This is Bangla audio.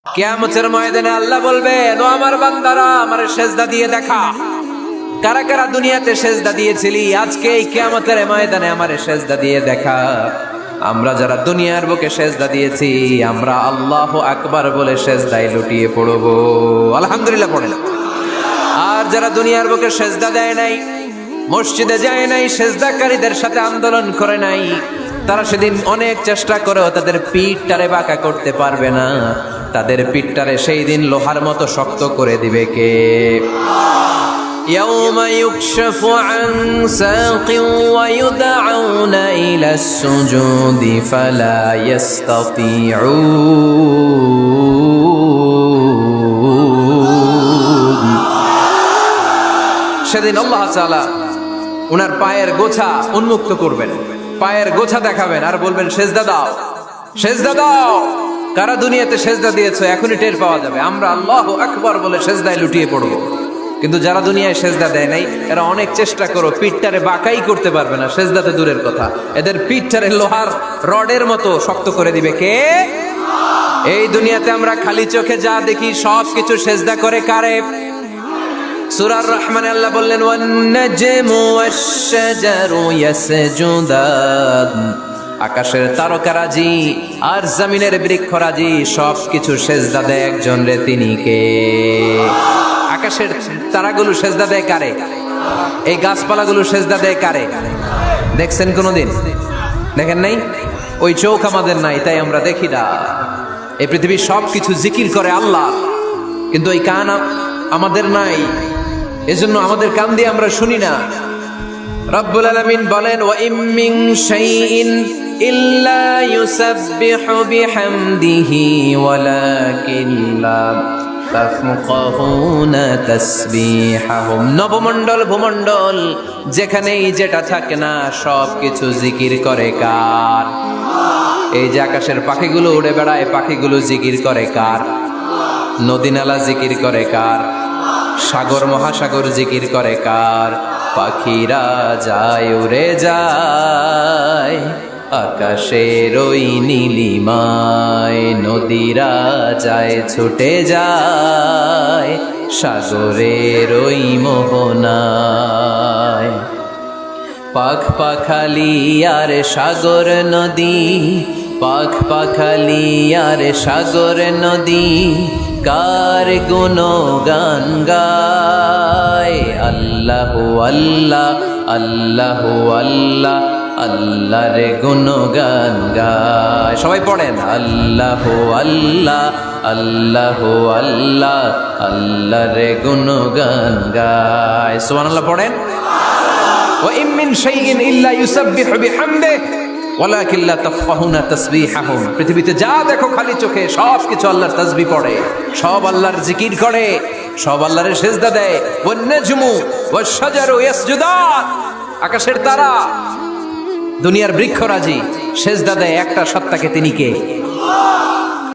কিয়ামতের ময়দানে আল্লাহ বলবেন, ও আমার বান্দারা, আমারে সেজদা দিয়ে দেখা। কারা কারা দুনিয়াতে সেজদা দিয়েছিলি, আজকে এই কিয়ামতের ময়দানে আমারে সেজদা দিয়ে দেখা। আমরা যারা দুনিয়ার বুকে সেজদা দিয়েছি, আমরা আল্লাহু আকবার বলে সেজদায় লুটিয়ে পড়ব। আলহামদুলিল্লাহ পড়েন। আর যারা দুনিয়ার বুকে সেজদা দেয় নাই, মসজিদে যায় নাই, সেজদাকারীদের সাথে আন্দোলন করে নাই, তারা সেদিন অনেক চেষ্টা করেও তাদের পিঠটারে বাঁকা করতে পারবে না। তাদের পিঠটারে সেই দিন লোহার মতো শক্ত করে দিবে কে? يوم يكشف عن ساق ويدعون إلى السجود فلا يستطيعون। সেদিন আল্লাহ তাআলা ওনার পায়ের গোছা উন্মুক্ত করবেন, পায়ের গোছা দেখাবেন আর বলবেন, সেজদা দাও, সেজদা দাও। কারা দুনিয়াতে সেজদা দিয়েছো এখনই টের পাওয়া যাবে। আমরা আল্লাহু আকবার বলে সেজদায় লুটিয়ে পড়ব। কিন্তু যারা দুনিয়ায় সেজদা দেয় নাই, এরা অনেক চেষ্টা করো, পিঠটারে বাঁকাই করতে পারবে না। সেজদাতে দূরের কথা, এদের পিঠটারে লোহার রডের মতো শক্ত করে দিবে কে? এই দুনিয়াতে আমরা খালি চোখে যা দেখি সব কিছু সেজদা করে কারে? সূরা রহমানে আল্লাহ বললেন, ওয়ান নাজমু ওয়াশ-শাজারু ইয়াসজুদান। আকাশের তারকারাজি আর জমিনের বৃক্ষরাজি সব কিছু সেজদা দেয় একজন রে, তিনি কে? আকাশের তারাগুলো সেজদা দেয় কারে? এই গাছপালাগুলো সেজদা দেয় কারে? দেখছেন কোনোদিন? দেখেন নাই? ওই চোখ আমাদের নাই, তাই আমরা দেখি না। এই পৃথিবীর সব কিছু জিকির করে আল্লাহ, কিন্তু ওই কান আমাদের নাই, এজন্য আমাদের কান দিয়ে আমরা শুনি না। রব্বুল আলামিন বলেন, ওয়া ইম মিন শাইইন ইল্লা ইউসাব্বিহু বিহামদিহি ওয়ালাকিন লা তাফকাহুনা তাসবিহাহুম। নবমণ্ডল ভূমণ্ডল যেখানেই যেটা থাকে না, সব কিছু জিকির করে কার? এই যে আকাশের পাখিগুলো উড়ে বেড়ায়, পাখিগুলো জিকির করে কার? নদী নালা জিকির করে কার? সাগর মহাসাগর জিকির করে কার? পাখিরা যায় উড়ে যায় আকাশের ওই নীলিমায়, নদীরা যায় ছুটে যায় সাগরের ওই মোহনায়। পাখ পাখালি আর সাগর নদী, পাখ পাখালি আর সাগর নদী, কার গুণগান গায়? আল্লাহু আল্লাহ, আল্লাহু আল্লাহ, আল্লাহর গুণগান গায়। সবাই পড়েন, আল্লাহু আল্লাহ, আল্লাহু আল্লাহ, আল্লাহর গুণগান গায়। সুবহানাল্লাহ পড়েন। ওয়া ইম মিন শাইইন ইল্লা ইউসাব্বিহু বিহামদিহি ওয়ালাকিন লা তাফকাহুনা তাসবিহাহুম। পৃথিবীতে যা দেখো খালি চোখে সব কিছু আল্লাহর তাসবিহ পড়ে, সব আল্লাহর জিকির করে, সব আল্লাহর সেজদা দেয়। ওয়ান নাজমু ওয়াশ-শাজারু ইয়াসজুদান। আকাশের তারা, দুনিয়ার বৃক্ষরাজি সেজদা দেয় একটা সত্তাকে, তিনি কে?